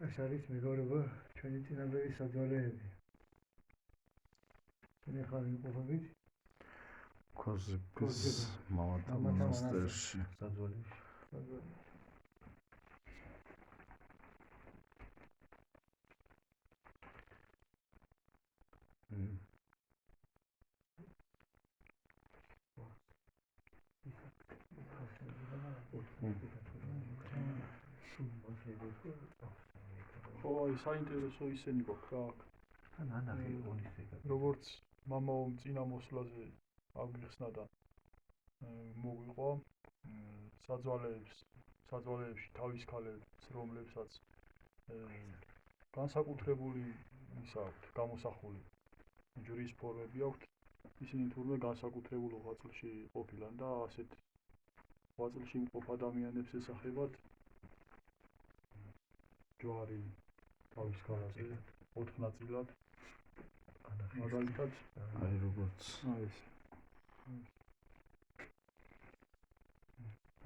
ეს არის მეგობრებო ჩვენი წინაბერის საძვალეები. ჩვენი ხარი იმყოფებით ქოზების მამათა მონასტერში. საძვალეში. ხო, საინტერესო ისენი გვაქვს რა აქ. ანახი ონისეკა. როგორც მამაომ წინა მოსვლაზე აღიხსნა და მოგვიყვა საძვალეებში თავის ქალებს, რომლებსაც განსაკუთრებული აქვთ გამოსახული ჯვრის ფორმები აქვთ. ისინი თურმე განსაკუთრებულ ღვაწლში ყოფილან და ასეთ ღვაწლში მყოფ ადამიანებს ესახებათ ჯვარი თავის ქალაზე 4 ნაწილად. მაგალითად, აი როგორც ეს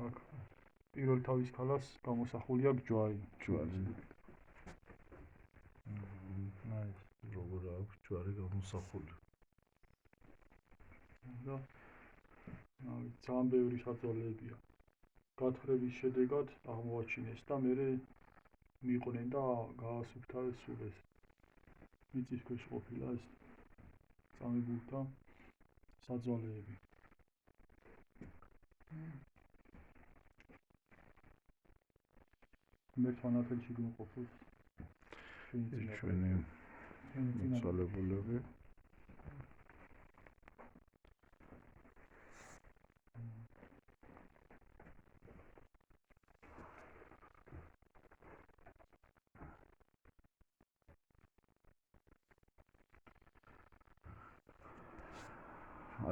აქ პირველ თავის ქალას გამოსახული აქვს ჯვარი. აი როგორ აქვს ჯვარი გამოსახული. და ძალიან ბევრი საძვალეებია. გათხრების შედეგად აღმოაჩინეს და მერე მიიყვნენ და გაასუფთავეს სულ ეს მიწის ქვეშ ყოფილა ეს წამებულთა საძვალეები. მერთვანათელში გვიმყოფოს ჩვენი მიცვალებულები.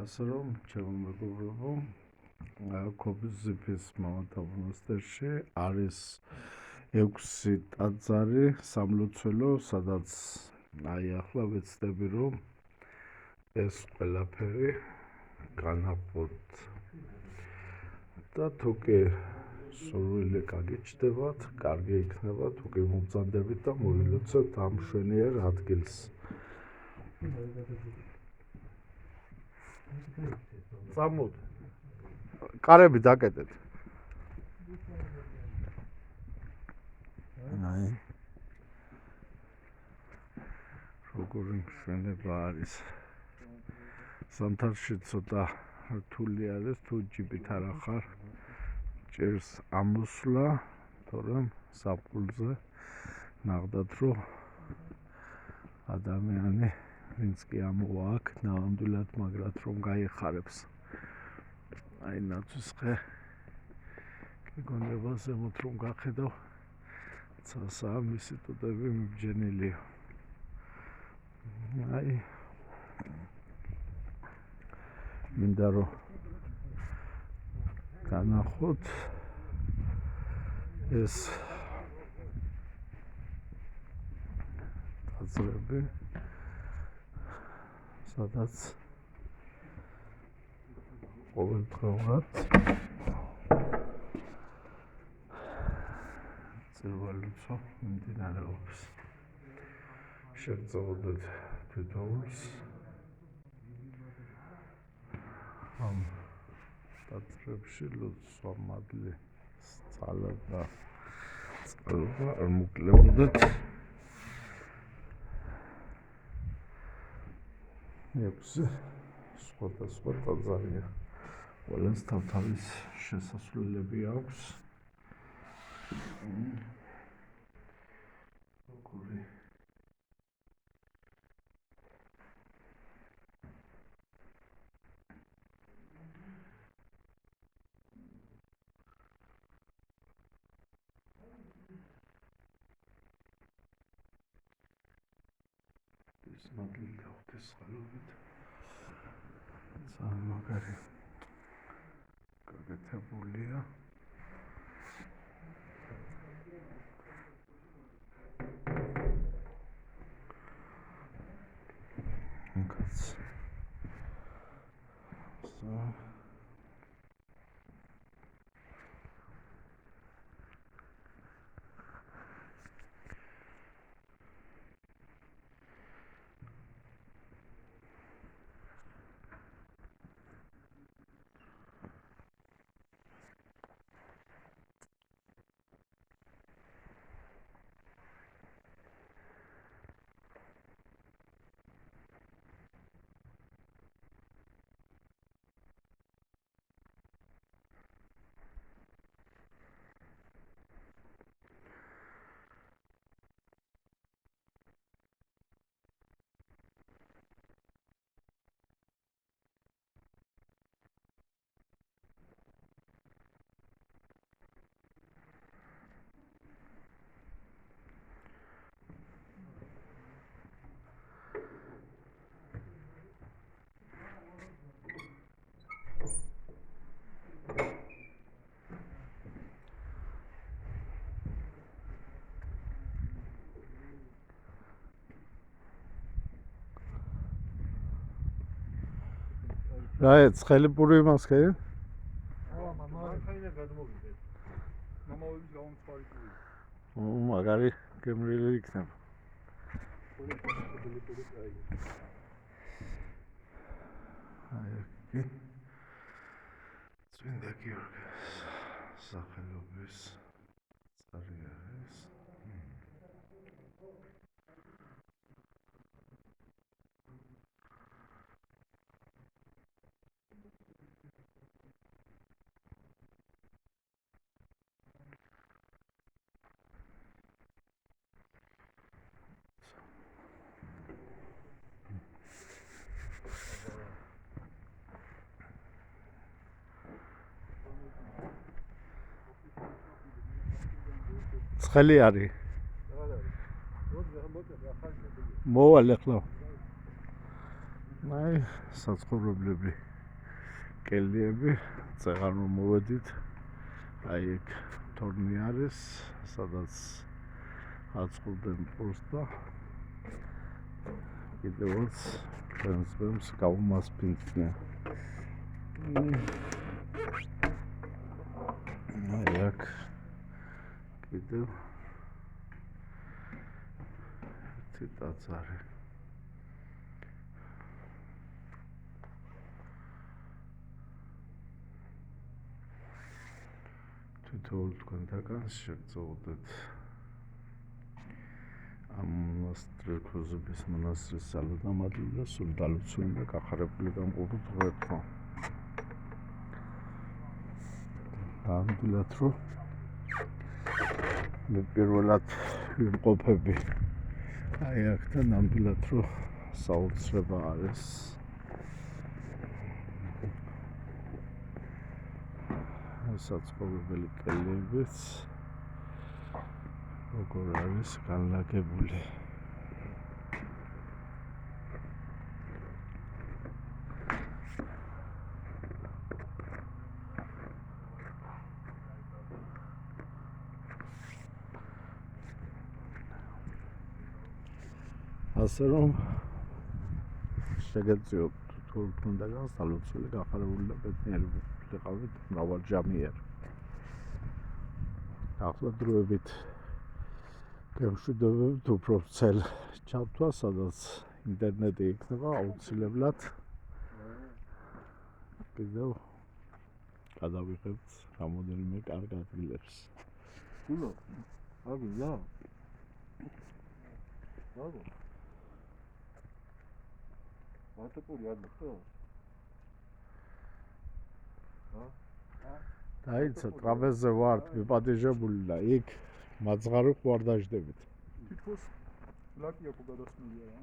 ასე რომ ჩემო მეგობრებო, ქოზების მამათა მონასტერში არის 6 ტაძარი სამლოცველო, სადაც აი ახლა ვეცდები რომ ეს ყველაფერი განაყოთ. და თუ კი სურვილი გაგიჩნდებათ, კარგი იქნება, თუ კი მომბრძანდებით და მოილოცოთ ამ მშვენიერ ადგილს. წამოთ. კარები დაკეტეთ. აი. როგორი მშვენება არის. ზამთარში ცოტა რთული არის, თუ ჯიპით არ ახარ. ჭირს ამოსვლა, თორემ საფულზე ნახდათ, რომ ადამიანი ვინც კი ამოვა აქ, ნამდვილად მაგრად რომ გაიხარებს. აი ნაცვისხე გეგონება ზემოთ რომ გახედავ, ცასაა მისი ტოტები მიბჯენილია. აი მინდა რომ განახოთ ეს ტაძრები, სადაც ყოველდღიურად წირვა-ლოცვა მიმდინარეობს. შეგწოდეთ თითოეულს ამ ტაძრებში ლოცვა მადლი სწავლა და არ მოკლებოდეთ. სხვადასხვა ტაძარია. ყველას თავთავის შესასვლელები აქვს. როგორი ეს მადლი გავხდეს ხალობით. ძალიან მაგარი გაკეთებულია. რა ცხელი პური იმას ხე? მანქანა გადმოვიდეთ. მამაობის გამომწვარი პური. მაგარი გემრიელი იქნება. აი კი. წმინდა გიორგის სახელობის წარი არის. ცხელი არის. მოვალ ახლა. აი, საცხოვრებლები. კელიები, წეღარ რომ მოვედით. აი ეგ თორნი არის, სადაც აწყობდნენ პურს და კიდევაც ტრანსფერს გაუმასპინძლდნენ. აი აქ კიდევ ციტაცარი. თითოეულ თქვენთაგან შეგწოდეთ ამ მონასტრების მონასტრის სალოდამადლი და სულ დალოცული და გახარებული გამყუროთ ღმერთმა. ნამდვილად რომ მე პირველად ვიმყოფები აი აქ და ნამდვილად რომ საოცრება არის. საცხოვრებელი კელიებიც როგორ არის განლაგებული. ასე რომ შეგეწიოთ თუ თუნდაც სალოცველი გახარებული და ბედნიერები ვიყავით მრავალჯამიერ. ახლა დროებით გემშვიდობებით უფრო ვრცელ ჩართვა, სადაც ინტერნეტი იქნება აუცილებლად. კიდევ გადავიღებთ რამოდენიმე კარგ ადგილებს. გულო, აგია. აგო. მარტო პური არის ხო? დაიცა ტრაპეზზე ვართ მიპატიჟებული და იქ მაძღარი ყوار დაждებით. თითქოს ლაკი აქვს გადასმულია რა.